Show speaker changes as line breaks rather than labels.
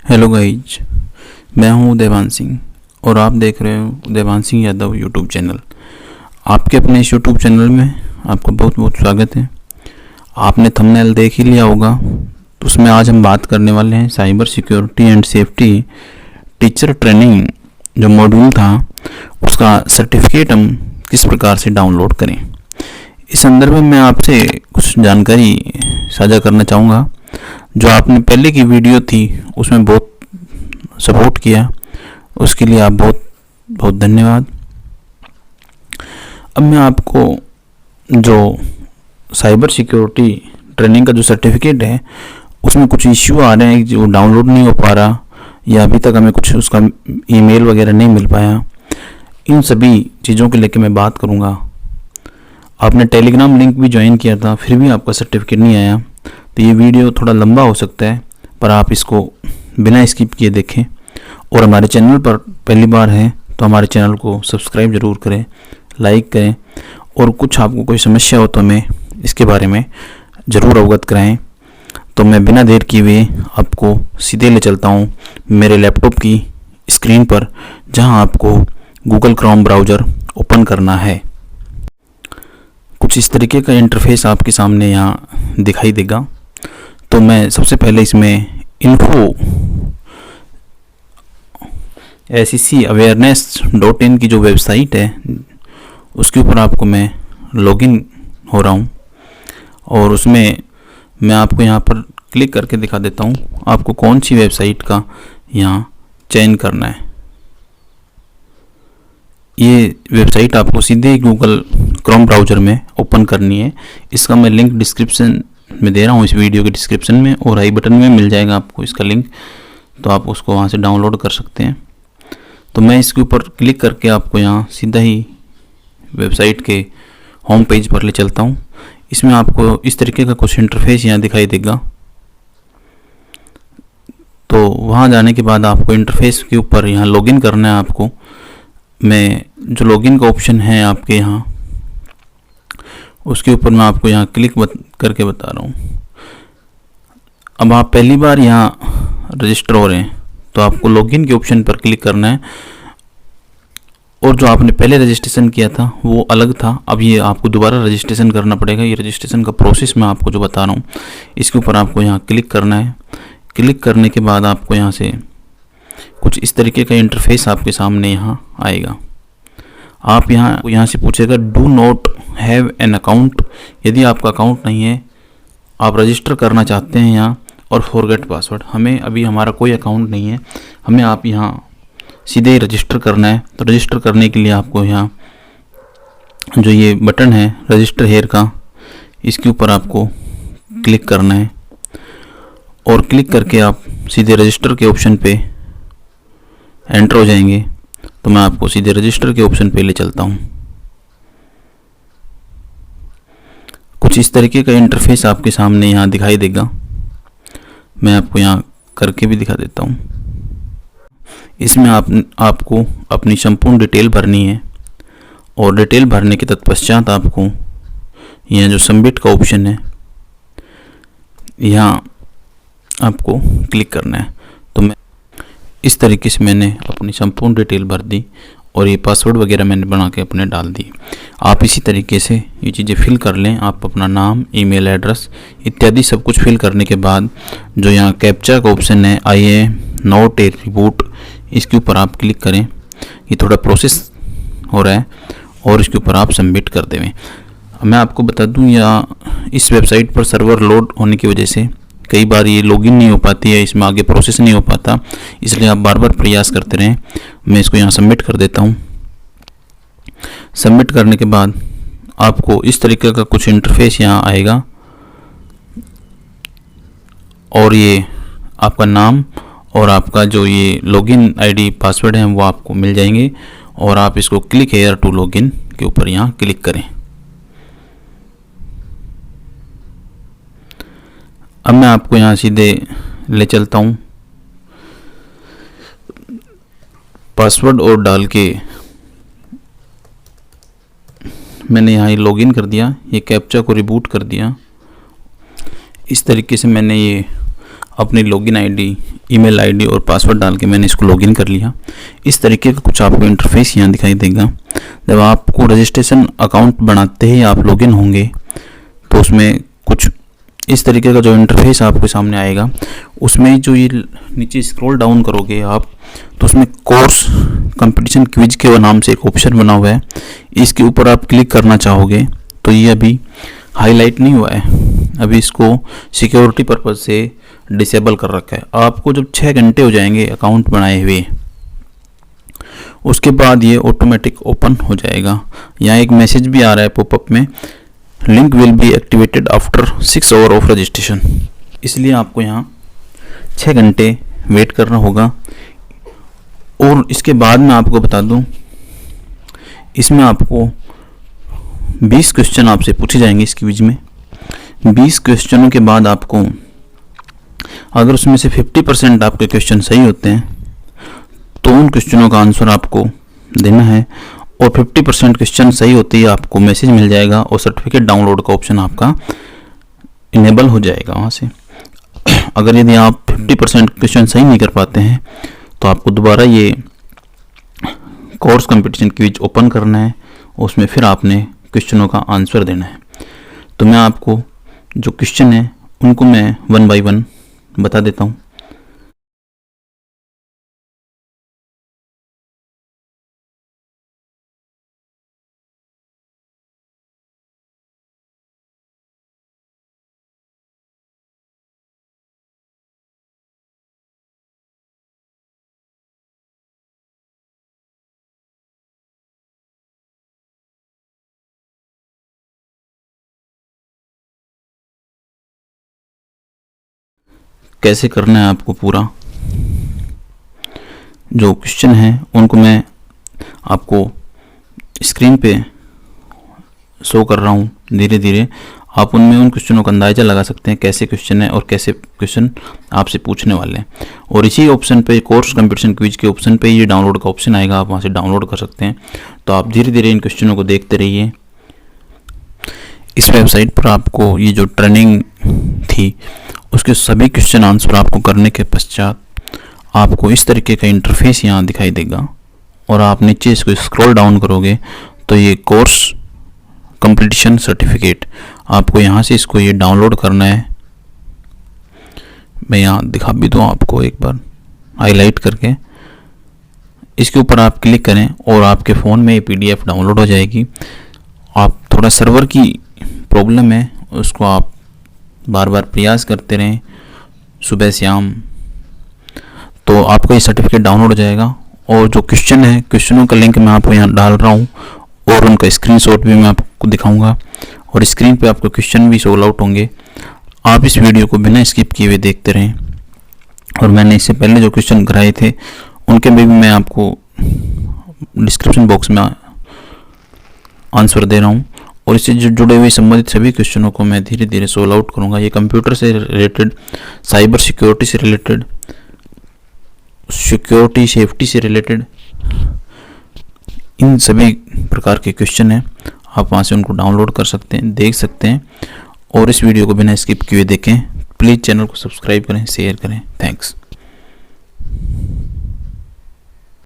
Hello guys, मैं हूं देवान सिंह और आप देख रहे हो देवान सिंह यादव यूट्यूब चैनल। आपके अपने इस यूट्यूब चैनल में आपका बहुत बहुत स्वागत है। आपने थंबनेल देख ही लिया होगा, तो उसमें आज हम बात करने वाले हैं cyber security and safety teacher training जो मॉड्यूल था उसका सर्टिफिकेट हम किस प्रकार से डाउनलोड करें। इस संदर्भ में मैं आपसे कुछ जानकारी साझा करना चाहूँगा। जो आपने पहले की वीडियो थी उसमें बहुत सपोर्ट किया, उसके लिए आप बहुत बहुत धन्यवाद। अब मैं आपको जो साइबर सिक्योरिटी ट्रेनिंग का जो सर्टिफिकेट है उसमें कुछ इश्यू आ रहे हैं जो डाउनलोड नहीं हो पा रहा या अभी तक हमें कुछ उसका ईमेल वगैरह नहीं मिल पाया, इन सभी चीज़ों के लेकर मैं बात करूँगा। आपने टेलीग्राम लिंक भी ज्वाइन किया था फिर भी आपका सर्टिफिकेट नहीं आया, तो ये वीडियो थोड़ा लंबा हो सकता है, पर आप इसको बिना स्किप किए देखें। और हमारे चैनल पर पहली बार हैं तो हमारे चैनल को सब्सक्राइब ज़रूर करें, लाइक करें, और कुछ आपको कोई समस्या हो तो हमें इसके बारे में ज़रूर अवगत कराएं। तो मैं बिना देर किए हुए आपको सीधे ले चलता हूँ मेरे लैपटॉप की स्क्रीन पर, जहाँ आपको गूगल क्रोम ब्राउज़र ओपन करना है। कुछ इस तरीके का इंटरफेस आपके सामने यहाँ दिखाई देगा। तो मैं सबसे पहले इसमें info SEC-awareness.in की जो वेबसाइट है उसके ऊपर आपको मैं लॉगिन हो रहा हूँ, और उसमें मैं आपको यहाँ पर क्लिक करके दिखा देता हूँ आपको कौन सी वेबसाइट का यहाँ चयन करना है। ये वेबसाइट आपको सीधे गूगल क्रोम ब्राउज़र में ओपन करनी है। इसका मैं लिंक डिस्क्रिप्शन में दे रहा हूँ, इस वीडियो के डिस्क्रिप्शन में, और आई बटन में मिल जाएगा आपको इसका लिंक, तो आप उसको वहाँ से डाउनलोड कर सकते हैं। तो मैं इसके ऊपर क्लिक करके आपको यहाँ सीधा ही वेबसाइट के होम पेज पर ले चलता हूँ। इसमें आपको इस तरीके का कुछ इंटरफेस यहाँ दिखाई देगा। तो वहाँ जाने के बाद आपको इंटरफेस के ऊपर यहाँ लॉगिन करना है आपको। मैं जो लॉगिन का ऑप्शन है आपके यहाँ उसके ऊपर मैं आपको यहाँ क्लिक करके बता रहा हूँ। अब आप पहली बार यहाँ रजिस्टर हो रहे हैं तो आपको लॉगिन के ऑप्शन पर क्लिक करना है, और जो आपने पहले रजिस्ट्रेशन किया था वो अलग था, अब ये आपको दोबारा रजिस्ट्रेशन करना पड़ेगा। ये रजिस्ट्रेशन का प्रोसेस मैं आपको जो बता रहा हूँ इसके ऊपर आपको यहाँ क्लिक करना है। क्लिक करने के बाद आपको यहाँ से कुछ इस तरीके का इंटरफेस आपके सामने यहाँ आएगा। आप यहाँ से पूछेगा do not have an account. यदि आपका अकाउंट नहीं है, आप रजिस्टर करना चाहते हैं यहाँ, और फॉरगेट पासवर्ड। हमें अभी हमारा कोई अकाउंट नहीं है, हमें आप यहाँ सीधे ही रजिस्टर करना है। तो रजिस्टर करने के लिए आपको यहाँ जो ये बटन है रजिस्टर हेयर का, इसके ऊपर आपको क्लिक करना है, और क्लिक करके आप सीधे रजिस्टर के ऑप्शन पे एंटर हो जाएंगे। तो मैं आपको सीधे रजिस्टर के ऑप्शन पे ले चलता हूँ। कुछ इस तरीके का इंटरफेस आपके सामने यहाँ दिखाई देगा। मैं आपको यहाँ करके भी दिखा देता हूँ। इसमें आपको अपनी संपूर्ण डिटेल भरनी है, और डिटेल भरने के तत्पश्चात आपको यहाँ जो सबमिट का ऑप्शन है यहाँ आपको क्लिक करना है। तो मैं इस तरीके से मैंने अपनी संपूर्ण डिटेल भर दी, और ये पासवर्ड वगैरह मैंने बना के अपने डाल दी। आप इसी तरीके से ये चीज़ें फिल कर लें। आप अपना नाम, ईमेल एड्रेस इत्यादि सब कुछ फिल करने के बाद जो यहाँ कैप्चा का ऑप्शन है I am not a reboot, इसके ऊपर आप क्लिक करें। ये थोड़ा प्रोसेस हो रहा है, और इसके ऊपर आप सबमिट कर देवें। मैं आपको बता दूं, या इस वेबसाइट पर सर्वर लोड होने की वजह से कई बार ये लॉगिन नहीं हो पाती है, इसमें आगे प्रोसेस नहीं हो पाता, इसलिए आप बार बार प्रयास करते रहें। मैं इसको यहाँ सबमिट कर देता हूँ। सबमिट करने के बाद आपको इस तरीके का कुछ इंटरफेस यहाँ आएगा, और ये आपका नाम और आपका जो ये लॉगिन आईडी पासवर्ड है वो आपको मिल जाएंगे, और आप इसको क्लिक हेयर टू लॉगिन के ऊपर यहाँ क्लिक करें। अब मैं आपको यहाँ सीधे ले चलता हूँ। पासवर्ड और डाल के मैंने यहाँ लॉगिन कर दिया, ये कैप्चा को रिबूट कर दिया। इस तरीके से मैंने ये अपनी लॉगिन आईडी ईमेल आईडी और पासवर्ड डाल के मैंने इसको लॉगिन कर लिया। इस तरीके का कुछ आपको इंटरफेस यहाँ दिखाई देगा। जब आपको रजिस्ट्रेशन अकाउंट बनाते ही आप लॉगिन होंगे तो उसमें कुछ इस तरीके का जो इंटरफेस आपके सामने आएगा। उसमें जो ये नीचे स्क्रॉल डाउन करोगे आप तो उसमें कोर्स कंपटीशन क्विज के नाम से एक ऑप्शन बना हुआ है। इसके ऊपर आप क्लिक करना चाहोगे तो ये अभी हाईलाइट नहीं हुआ है, अभी इसको सिक्योरिटी पर्पज़ से डिसेबल कर रखा है। आपको जब 6 घंटे हो जाएंगे अकाउंट बनाए हुए, उसके बाद ये ऑटोमेटिक ओपन हो जाएगा। यहाँ एक मैसेज भी आ रहा है पॉपअप में, link will be activated after 6 hour of registration. इसलिए आपको यहाँ 6 घंटे वेट करना होगा। और इसके बाद मैं आपको बता दूँ, इसमें आपको 20 क्वेश्चन आपसे पूछे जाएंगे इस क्विज में। 20 क्वेश्चनों के बाद आपको अगर उसमें से 50% आपके क्वेश्चन सही होते हैं तो उन क्वेश्चनों का आंसर आपको देना है, और 50% क्वेश्चन सही होते ही आपको मैसेज मिल जाएगा और सर्टिफिकेट डाउनलोड का ऑप्शन आपका इनेबल हो जाएगा वहाँ से। अगर यदि आप 50% क्वेश्चन सही नहीं कर पाते हैं तो आपको दोबारा ये कोर्स कंपटीशन क्विज ओपन करना है, उसमें फिर आपने क्वेश्चनों का आंसर देना है। तो मैं आपको जो क्वेश्चन है उनको मैं 1 बाय 1 बता देता हूँ। कैसे करना है आपको पूरा, जो क्वेश्चन है उनको मैं आपको स्क्रीन पे शो कर रहा हूँ धीरे धीरे। आप उनमें उन क्वेश्चनों का अंदाज़ा लगा सकते हैं कैसे क्वेश्चन है और कैसे क्वेश्चन आपसे पूछने वाले हैं। और इसी ऑप्शन पे कोर्स कंपटीशन क्विज के ऑप्शन पे ये डाउनलोड का ऑप्शन आएगा, आप वहाँ से डाउनलोड कर सकते हैं। तो आप धीरे धीरे इन क्वेश्चनों को देखते रहिए। इस वेबसाइट पर आपको ये जो ट्रेनिंग थी उसके सभी क्वेश्चन आंसर आपको करने के पश्चात आपको इस तरीके का इंटरफेस यहाँ दिखाई देगा, और आप नीचे इसको स्क्रॉल डाउन करोगे तो ये कोर्स कंपटीशन सर्टिफिकेट आपको यहाँ से इसको ये डाउनलोड करना है। मैं यहाँ दिखा भी दूँ आपको एक बार हाईलाइट करके। इसके ऊपर आप क्लिक करें और आपके फ़ोन में ये PDF डाउनलोड हो जाएगी। आप थोड़ा सर्वर की प्रॉब्लम है, उसको आप बार बार प्रयास करते रहें सुबह शाम, तो आपको ये सर्टिफिकेट डाउनलोड हो जाएगा। और जो क्वेश्चन है, क्वेश्चनों का लिंक मैं आपको यहाँ डाल रहा हूँ और उनका स्क्रीनशॉट भी मैं आपको दिखाऊंगा, और स्क्रीन पे आपको क्वेश्चन भी सोल आउट होंगे। आप इस वीडियो को बिना स्किप किए हुए देखते रहें। और मैंने इससे पहले जो क्वेश्चन कराए थे उनके भी मैं आपको डिस्क्रिप्शन बॉक्स में आंसर दे रहा हूँ, और इससे जो जुड़े हुए संबंधित सभी क्वेश्चनों को मैं धीरे धीरे सोल्व आउट करूँगा। ये कंप्यूटर से रिलेटेड, साइबर सिक्योरिटी से रिलेटेड, सिक्योरिटी सेफ्टी से रिलेटेड, इन सभी प्रकार के क्वेश्चन हैं। आप वहाँ से उनको डाउनलोड कर सकते हैं, देख सकते हैं, और इस वीडियो को बिना स्किप किए देखें। प्लीज़ चैनल को सब्सक्राइब करें, शेयर करें। थैंक्स।